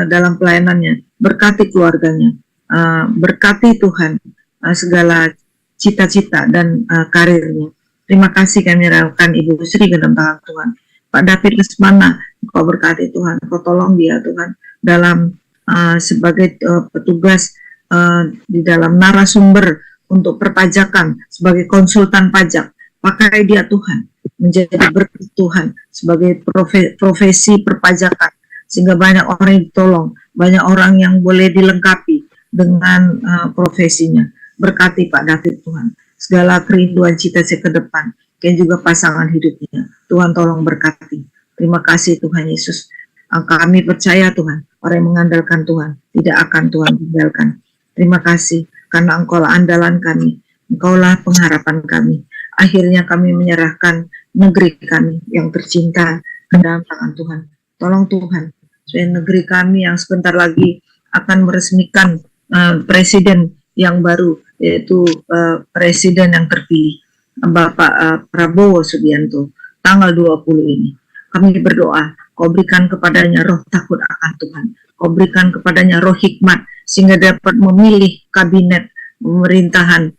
dalam pelayanannya, berkati keluarganya, berkati Tuhan segala cita-cita dan karirnya. Terima kasih kami serahkan Ibu Sri ke dalam tangan Tuhan. Pak David Lesmana, Engkau berkati Tuhan, Engkau tolong dia Tuhan dalam sebagai petugas di dalam narasumber untuk perpajakan, sebagai konsultan pajak. Pakai dia Tuhan, menjadi berkat Tuhan sebagai profesi perpajakan, sehingga banyak orang yang ditolong, banyak orang yang boleh dilengkapi dengan profesinya. Berkati Pak David Tuhan, segala kerinduan cita-cita ke depan, dan juga pasangan hidupnya. Tuhan tolong berkati. Terima kasih Tuhan Yesus. Kami percaya Tuhan, orang yang mengandalkan Tuhan tidak akan Tuhan tinggalkan. Terima kasih karena Engkaulah andalan kami, Engkaulah pengharapan kami. Akhirnya kami menyerahkan negeri kami yang tercinta ke dalam tangan Tuhan. Tolong Tuhan, supaya negeri kami yang sebentar lagi akan meresmikan presiden yang baru, yaitu presiden yang terpilih, Bapak Prabowo Subianto, tanggal 20 ini. Kami berdoa, Kau berikan kepadanya roh takut akan Tuhan. Kau berikan kepadanya roh hikmat, sehingga dapat memilih kabinet pemerintahan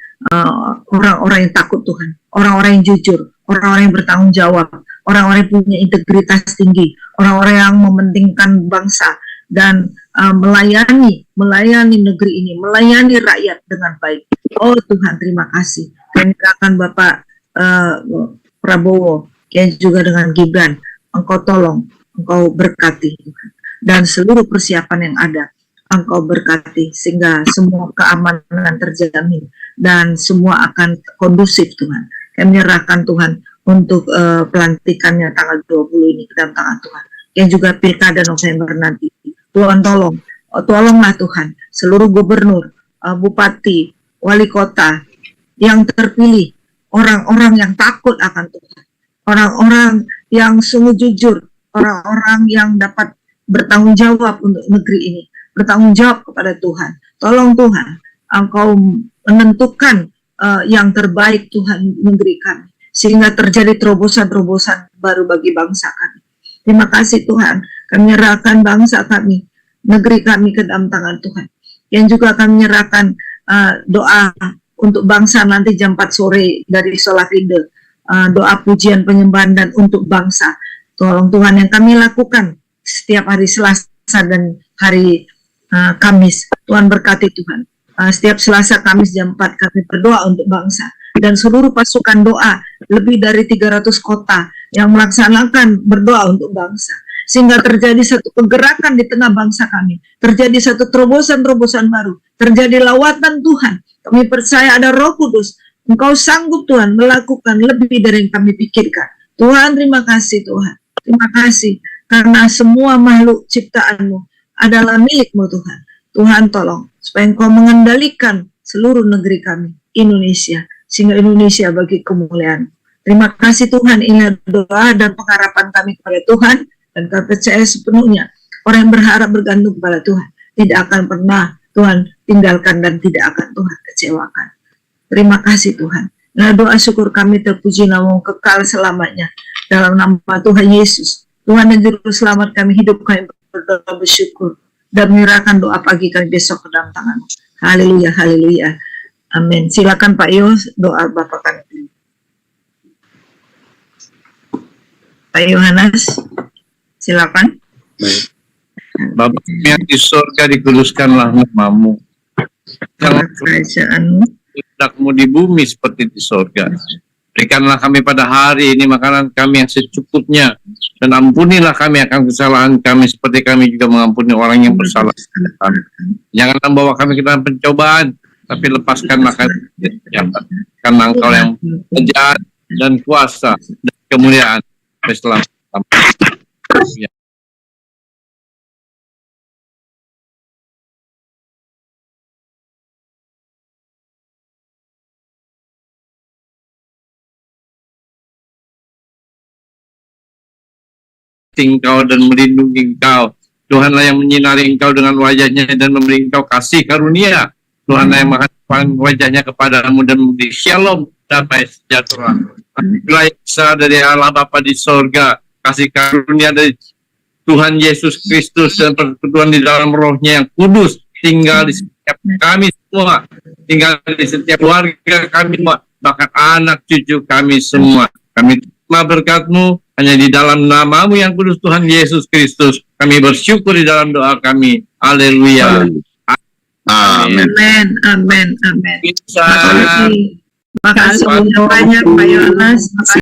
orang-orang yang takut Tuhan, orang-orang yang jujur, orang-orang yang bertanggung jawab, orang-orang yang punya integritas tinggi, orang-orang yang mementingkan bangsa dan melayani negeri ini, melayani rakyat dengan baik. Oh Tuhan, terima kasih. Kami akan Bapak Prabowo, dan juga dengan Gibran, Engkau tolong, Engkau berkati Tuhan, dan seluruh persiapan yang ada Engkau berkati, sehingga semua keamanan terjamin dan semua akan kondusif Tuhan. Kami menyerahkan Tuhan untuk pelantikannya tanggal 20 ini ke dalam tangan Tuhan, yang juga pilkada November nanti. Tuhan tolonglah Tuhan, seluruh gubernur, bupati, wali kota yang terpilih, orang-orang yang takut akan Tuhan, orang-orang yang sungguh jujur, orang-orang yang dapat bertanggung jawab untuk negeri ini, bertanggung jawab kepada Tuhan. Tolong Tuhan, Engkau menentukan yang terbaik Tuhan negeri kami, sehingga terjadi terobosan-terobosan baru bagi bangsa kami. Terima kasih Tuhan, kami menyerahkan bangsa kami, negeri kami ke dalam tangan Tuhan. Yang juga kami menyerahkan doa untuk bangsa nanti jam 4 sore dari Solafide, doa pujian penyembahan dan untuk bangsa. Tolong Tuhan yang kami lakukan setiap hari Selasa dan hari Kamis. Tuhan berkati Tuhan. Setiap Selasa, Kamis jam 4 kami berdoa untuk bangsa. Dan seluruh pasukan doa, lebih dari 300 kota yang melaksanakan berdoa untuk bangsa. Sehingga terjadi satu pergerakan di tengah bangsa kami. Terjadi satu terobosan-terobosan baru. Terjadi lawatan Tuhan. Kami percaya ada Roh Kudus. Engkau sanggup Tuhan melakukan lebih dari yang kami pikirkan. Tuhan, terima kasih Tuhan. Terima kasih karena semua makhluk ciptaan-Mu adalah milik-Mu Tuhan. Tuhan tolong supaya Engkau mengendalikan seluruh negeri kami, Indonesia, sehingga Indonesia bagi kemuliaan. Terima kasih Tuhan, ini doa dan pengharapan kami kepada Tuhan, dan kami percaya sepenuhnya orang yang berharap bergantung kepada Tuhan tidak akan pernah Tuhan tinggalkan dan tidak akan Tuhan kecewakan. Terima kasih Tuhan. Nah, doa syukur kami terpuji nama-Mu kekal selamanya. Dalam nama Tuhan Yesus, Tuhan dan Juru Selamat kami, hidup kami berdoa bersyukur dan menyerahkan doa pagi kami besok ke dalam tangan. Haleluya, haleluya. Amin. Silakan Pak Yos, doa Bapak kami. Pak Yohanes, silakan. Baik. Bapa kami yang di surga, dikuduskanlah nama-Mu. Jangan Kerajaan-Mu, kehendak-Mu di bumi seperti di surga. Berikanlah kami pada hari ini makanan kami yang secukupnya, dan ampunilah kami akan kesalahan kami seperti kami juga mengampuni orang yang bersalah kepada kami. Jangan membawa kami ke dalam pencobaan, tapi lepaskanlah kami dari jahat. Karena Engkau yang kerajaan dan kuasa dan kemuliaan sampai selama-lamanya. Engkau dan melindungi Engkau. Tuhanlah yang menyinari Engkau dengan wajahnya dan memberi Engkau kasih karunia. Tuhanlah yang menghadapkan wajahnya kepadamu dan memberi shalom, damai sejahtera. Anugerah dari Allah Bapa di sorga, kasih karunia dari Tuhan Yesus Kristus dan persekutuan di dalam rohnya yang kudus tinggal di setiap kami semua, tinggal di setiap keluarga kami, bahkan anak cucu kami semua. Kami terima berkat-Mu hanya di dalam nama-Mu yang kudus, Tuhan Yesus Kristus. Kami bersyukur di dalam doa kami. Haleluya. Amin. Amin, amin, amin. Bisa. Makasih banyak Pak Yohanes.